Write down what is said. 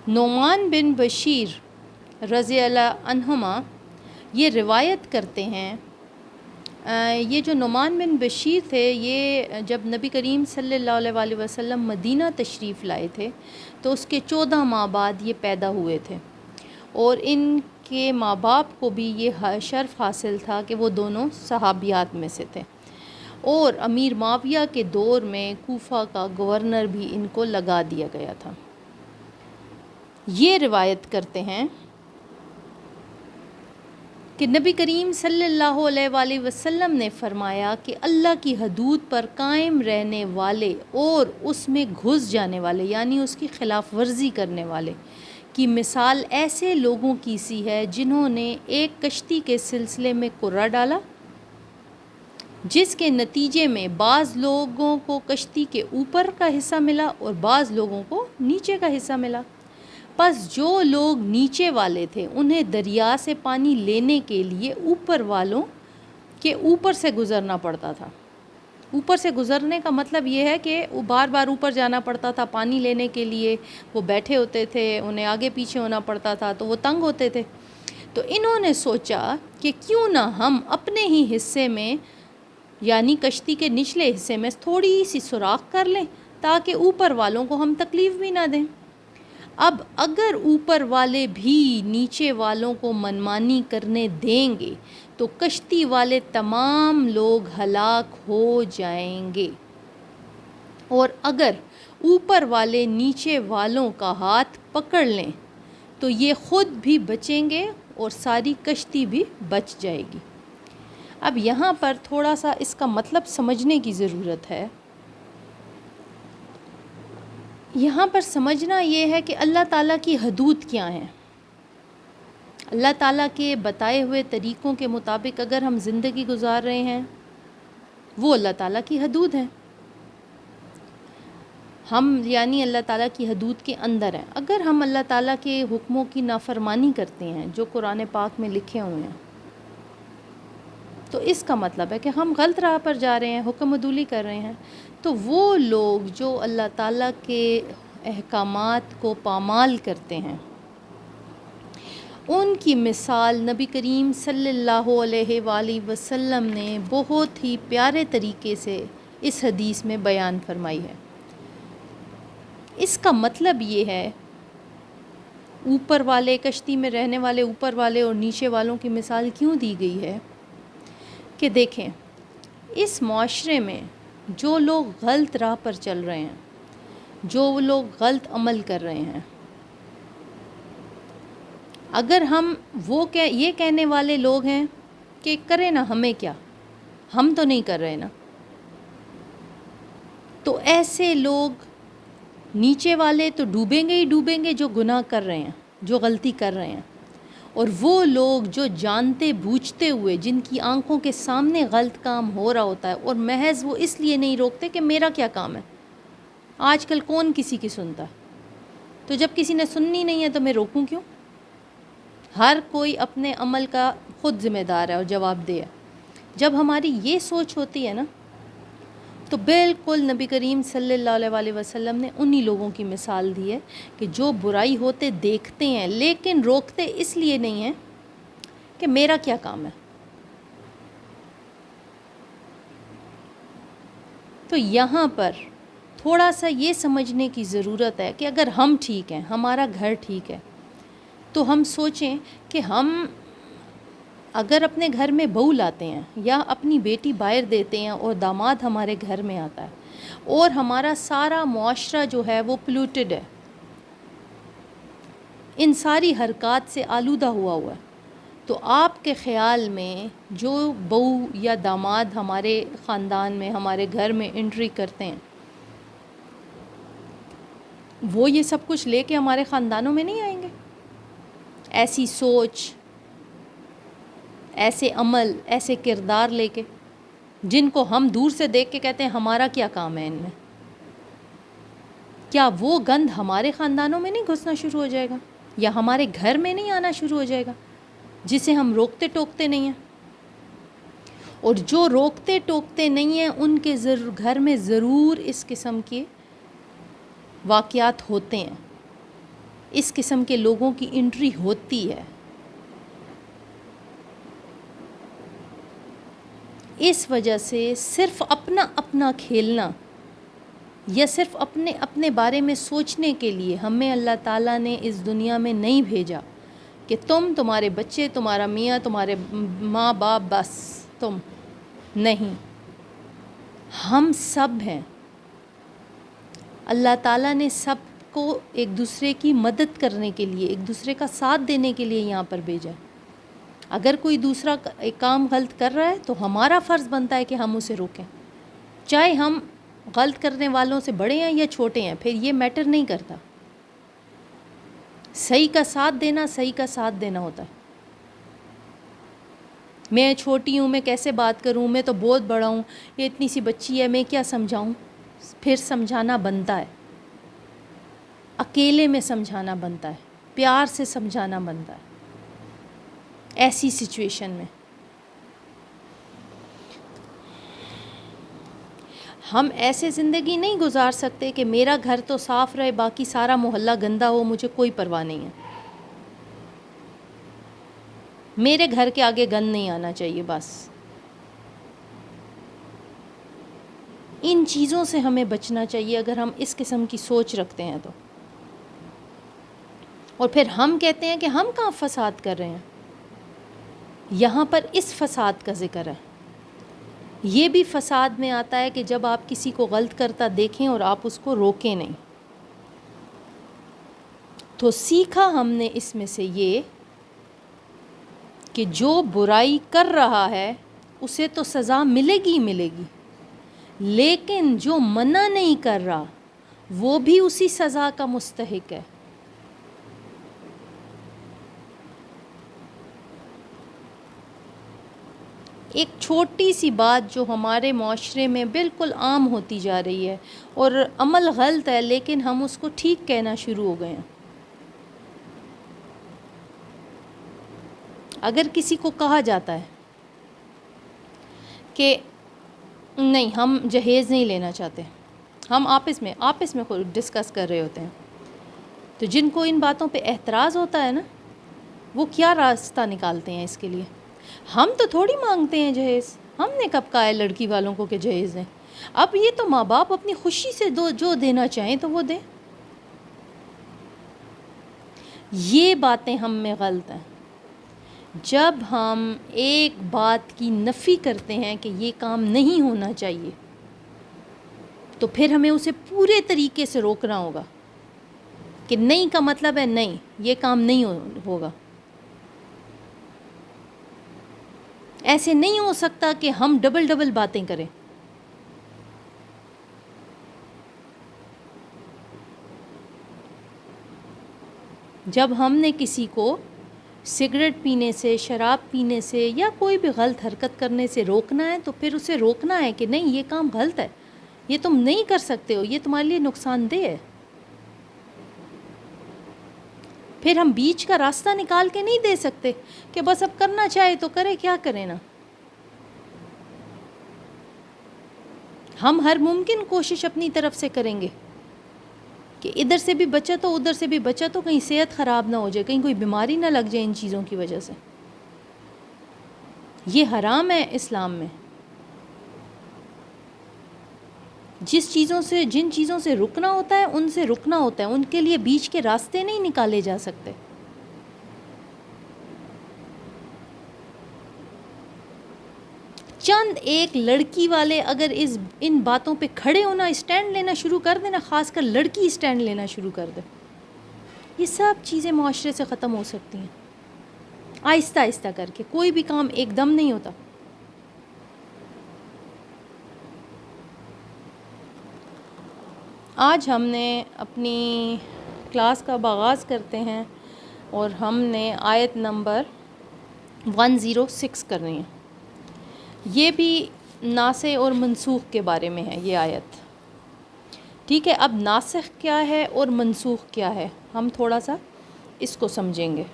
نعمان بن بشیر رضی اللہ عنہما یہ روایت کرتے ہیں، یہ جو نعمان بن بشیر تھے، یہ جب نبی کریم صلی اللہ علیہ وآلہ وسلم مدینہ تشریف لائے تھے تو اس کے 14 ماہ بعد یہ پیدا ہوئے تھے، اور ان کے ماں باپ کو بھی یہ شرف حاصل تھا کہ وہ دونوں صحابیات میں سے تھے، اور امیر معاویہ کے دور میں کوفہ کا گورنر بھی ان کو لگا دیا گیا تھا۔ یہ روایت کرتے ہیں کہ نبی کریم صلی اللہ علیہ وآلہ وسلم نے فرمایا کہ اللہ کی حدود پر قائم رہنے والے اور اس میں گھس جانے والے، یعنی اس کی خلاف ورزی کرنے والے کی مثال ایسے لوگوں کی سی ہے جنہوں نے ایک کشتی کے سلسلے میں کرہ ڈالا، جس کے نتیجے میں بعض لوگوں کو کشتی کے اوپر کا حصہ ملا اور بعض لوگوں کو نیچے کا حصہ ملا۔ پس جو لوگ نیچے والے تھے انہیں دریا سے پانی لینے کے لیے اوپر والوں کے اوپر سے گزرنا پڑتا تھا۔ اوپر سے گزرنے کا مطلب یہ ہے کہ بار بار اوپر جانا پڑتا تھا پانی لینے کے لیے، وہ بیٹھے ہوتے تھے، انہیں آگے پیچھے ہونا پڑتا تھا تو وہ تنگ ہوتے تھے۔ تو انہوں نے سوچا کہ کیوں نہ ہم اپنے ہی حصے میں، یعنی کشتی کے نچلے حصے میں تھوڑی سی سوراخ کر لیں تاکہ اوپر والوں کو ہم تکلیف بھی نہ دیں۔ اب اگر اوپر والے بھی نیچے والوں کو منمانی کرنے دیں گے تو کشتی والے تمام لوگ ہلاک ہو جائیں گے، اور اگر اوپر والے نیچے والوں کا ہاتھ پکڑ لیں تو یہ خود بھی بچیں گے اور ساری کشتی بھی بچ جائے گی۔ اب یہاں پر تھوڑا سا اس کا مطلب سمجھنے کی ضرورت ہے۔ یہاں پر سمجھنا یہ ہے کہ اللہ تعالیٰ کی حدود کیا ہیں۔ اللہ تعالیٰ کے بتائے ہوئے طریقوں کے مطابق اگر ہم زندگی گزار رہے ہیں، وہ اللہ تعالیٰ کی حدود ہیں، ہم یعنی اللہ تعالیٰ کی حدود کے اندر ہیں۔ اگر ہم اللہ تعالیٰ کے حکموں کی نافرمانی کرتے ہیں جو قرآن پاک میں لکھے ہوئے ہیں، تو اس کا مطلب ہے کہ ہم غلط راہ پر جا رہے ہیں، حکم عدولی کر رہے ہیں۔ تو وہ لوگ جو اللہ تعالیٰ کے احکامات کو پامال کرتے ہیں، ان کی مثال نبی کریم صلی اللہ علیہ وآلہ وسلم نے بہت ہی پیارے طریقے سے اس حدیث میں بیان فرمائی ہے۔ اس کا مطلب یہ ہے، اوپر والے کشتی میں رہنے والے اوپر والے اور نیچے والوں کی مثال کیوں دی گئی ہے کہ دیکھیں، اس معاشرے میں جو لوگ غلط راہ پر چل رہے ہیں، جو لوگ غلط عمل کر رہے ہیں، اگر ہم یہ کہنے والے لوگ ہیں کہ کریں نا، ہمیں کیا، ہم تو نہیں کر رہے نا، تو ایسے لوگ نیچے والے تو ڈوبیں گے ہی ڈوبیں گے جو گناہ کر رہے ہیں، جو غلطی کر رہے ہیں، اور وہ لوگ جو جانتے بوجھتے ہوئے، جن کی آنکھوں کے سامنے غلط کام ہو رہا ہوتا ہے اور محض وہ اس لیے نہیں روکتے کہ میرا کیا کام ہے، آج کل کون کسی کی سنتا ہے، تو جب کسی نے سننی نہیں ہے تو میں روکوں کیوں؟ ہر کوئی اپنے عمل کا خود ذمہ دار ہے اور جواب دہ ہے۔ جب ہماری یہ سوچ ہوتی ہے نا، تو بالکل نبی کریم صلی اللہ علیہ وآلہ وسلم نے انہی لوگوں کی مثال دی ہے کہ جو برائی ہوتے دیکھتے ہیں لیکن روکتے اس لیے نہیں ہیں کہ میرا کیا کام ہے۔ تو یہاں پر تھوڑا سا یہ سمجھنے کی ضرورت ہے کہ اگر ہم ٹھیک ہیں، ہمارا گھر ٹھیک ہے، تو ہم سوچیں کہ ہم اگر اپنے گھر میں بہو لاتے ہیں یا اپنی بیٹی باہر دیتے ہیں اور داماد ہمارے گھر میں آتا ہے اور ہمارا سارا معاشرہ جو ہے وہ پلیوٹڈ ہے، ان ساری حرکات سے آلودہ ہوا ہے، تو آپ کے خیال میں جو بہو یا داماد ہمارے خاندان میں، ہمارے گھر میں انٹری کرتے ہیں، وہ یہ سب کچھ لے کے ہمارے خاندانوں میں نہیں آئیں گے؟ ایسی سوچ، ایسے عمل، ایسے کردار لے کے، جن کو ہم دور سے دیکھ کے کہتے ہیں ہمارا کیا کام ہے ان میں، کیا وہ گند ہمارے خاندانوں میں نہیں گھسنا شروع ہو جائے گا، یا ہمارے گھر میں نہیں آنا شروع ہو جائے گا، جسے ہم روکتے ٹوکتے نہیں ہیں؟ اور جو روکتے ٹوکتے نہیں ہیں ان کے گھر میں ضرور اس قسم کے واقعات ہوتے ہیں، اس قسم کے لوگوں کی انٹری ہوتی ہے۔ اس وجہ سے صرف اپنا کھیلنا یا صرف اپنے بارے میں سوچنے کے لیے ہمیں اللہ تعالیٰ نے اس دنیا میں نہیں بھیجا کہ تمہارے بچے، تمہارا میاں، تمہارے ماں باپ، بس تم نہیں، ہم سب ہیں۔ اللہ تعالیٰ نے سب کو ایک دوسرے کی مدد کرنے کے لیے، ایک دوسرے کا ساتھ دینے کے لیے یہاں پر بھیجا۔ اگر کوئی دوسرا ایک کام غلط کر رہا ہے تو ہمارا فرض بنتا ہے کہ ہم اسے روکیں، چاہے ہم غلط کرنے والوں سے بڑے ہیں یا چھوٹے ہیں، پھر یہ میٹر نہیں کرتا۔ صحیح کا ساتھ دینا ہوتا ہے۔ میں چھوٹی ہوں، میں کیسے بات کروں، میں تو بہت بڑا ہوں، یہ اتنی سی بچی ہے، میں کیا سمجھاؤں؟ پھر سمجھانا بنتا ہے، اکیلے میں سمجھانا بنتا ہے، پیار سے سمجھانا بنتا ہے ایسی سچویشن میں۔ ہم ایسے زندگی نہیں گزار سکتے کہ میرا گھر تو صاف رہے، باقی سارا محلہ گندا ہو، مجھے کوئی پرواہ نہیں ہے، میرے گھر کے آگے گند نہیں آنا چاہیے، بس۔ ان چیزوں سے ہمیں بچنا چاہیے اگر ہم اس قسم کی سوچ رکھتے ہیں تو۔ اور پھر ہم کہتے ہیں کہ ہم کہاں فساد کر رہے ہیں، یہاں پر اس فساد کا ذکر ہے۔ یہ بھی فساد میں آتا ہے کہ جب آپ کسی کو غلط کرتا دیکھیں اور آپ اس کو روکیں نہیں۔ تو سیکھا ہم نے اس میں سے یہ کہ جو برائی کر رہا ہے اسے تو سزا ملے گی، لیکن جو منع نہیں کر رہا وہ بھی اسی سزا کا مستحق ہے۔ ایک چھوٹی سی بات جو ہمارے معاشرے میں بالکل عام ہوتی جا رہی ہے اور عمل غلط ہے، لیکن ہم اس کو ٹھیک کہنا شروع ہو گئے ہیں۔ اگر کسی کو کہا جاتا ہے کہ نہیں ہم جہیز نہیں لینا چاہتے، ہم آپس میں خود ڈسکس کر رہے ہوتے ہیں، تو جن کو ان باتوں پہ اعتراض ہوتا ہے نا، وہ کیا راستہ نکالتے ہیں اس کے لیے؟ ہم تو تھوڑی مانگتے ہیں جہیز، ہم نے کب کہا ہے لڑکی والوں کو کہ جہیز دیں؟ اب یہ تو ماں باپ اپنی خوشی سے جو دینا چاہیں تو وہ دیں۔ یہ باتیں ہم میں غلط ہیں۔ جب ہم ایک بات کی نفی کرتے ہیں کہ یہ کام نہیں ہونا چاہیے، تو پھر ہمیں اسے پورے طریقے سے روکنا ہوگا کہ نہیں کا مطلب ہے نہیں، یہ کام نہیں ہوگا۔ ایسے نہیں ہو سکتا کہ ہم ڈبل باتیں کریں۔ جب ہم نے کسی کو سگریٹ پینے سے، شراب پینے سے یا کوئی بھی غلط حرکت کرنے سے روکنا ہے تو پھر اسے روکنا ہے کہ نہیں، یہ کام غلط ہے، یہ تم نہیں کر سکتے ہو، یہ تمہارے لیے نقصان دہ ہے۔ پھر ہم بیچ کا راستہ نکال کے نہیں دے سکتے کہ بس اب کرنا چاہے تو کرے، کیا کرے نا۔ ہم ہر ممکن کوشش اپنی طرف سے کریں گے کہ ادھر سے بھی بچت ہو، ادھر سے بھی بچت ہو، کہیں صحت خراب نہ ہو جائے، کہیں کوئی بیماری نہ لگ جائے ان چیزوں کی وجہ سے۔ یہ حرام ہے اسلام میں۔ جن چیزوں سے رکنا ہوتا ہے ان سے رکنا ہوتا ہے، ان کے لیے بیچ کے راستے نہیں نکالے جا سکتے۔ چند ایک لڑکی والے اگر ان باتوں پہ کھڑے ہونا، اسٹینڈ لینا شروع کر دینا، خاص کر لڑکی اسٹینڈ لینا شروع کر دے، یہ سب چیزیں معاشرے سے ختم ہو سکتی ہیں، آہستہ آہستہ کر کے۔ کوئی بھی کام ایک دم نہیں ہوتا۔ آج ہم نے اپنی کلاس کا آغاز کرتے ہیں اور ہم نے آیت نمبر 106 کرنی ہے۔ یہ بھی ناسخ اور منسوخ کے بارے میں ہے یہ آیت، ٹھیک ہے؟ اب ناسخ کیا ہے اور منسوخ کیا ہے، ہم تھوڑا سا اس کو سمجھیں گے۔